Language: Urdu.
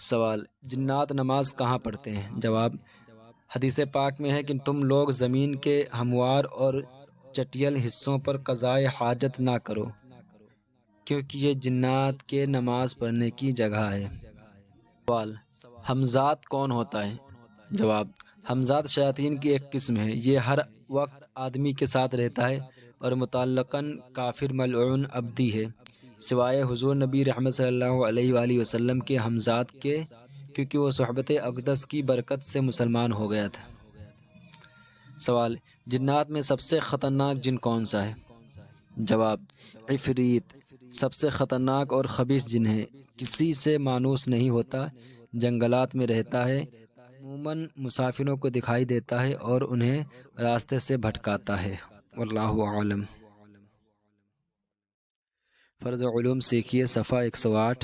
سوال: جنات نماز کہاں پڑھتے ہیں؟ جواب: حدیث پاک میں ہے کہ تم لوگ زمین کے ہموار اور چٹیل حصوں پر قضائے حاجت نہ کرو، کیونکہ یہ جنات کے نماز پڑھنے کی جگہ ہے۔ سوال: حمزات کون ہوتا ہے؟ جواب: حمزات شیاطین کی ایک قسم ہے۔ یہ ہر وقت آدمی کے ساتھ رہتا ہے اور متعلقاً کافر ملعون عبدی ہے، سوائے حضور نبی رحمت صلی اللہ علیہ وآلہ وسلم کے حمزات کے، کیونکہ وہ صحبت اقدس کی برکت سے مسلمان ہو گیا تھا۔ سوال: جنات میں سب سے خطرناک جن کون سا ہے؟ جواب: عفریت سب سے خطرناک اور خبیث جن ہے، کسی سے مانوس نہیں ہوتا، جنگلات میں رہتا ہے، عموماً مسافروں کو دکھائی دیتا ہے اور انہیں راستے سے بھٹکاتا ہے۔ واللہ اعلم۔ فرض علوم سیکھیے، صفحہ 108۔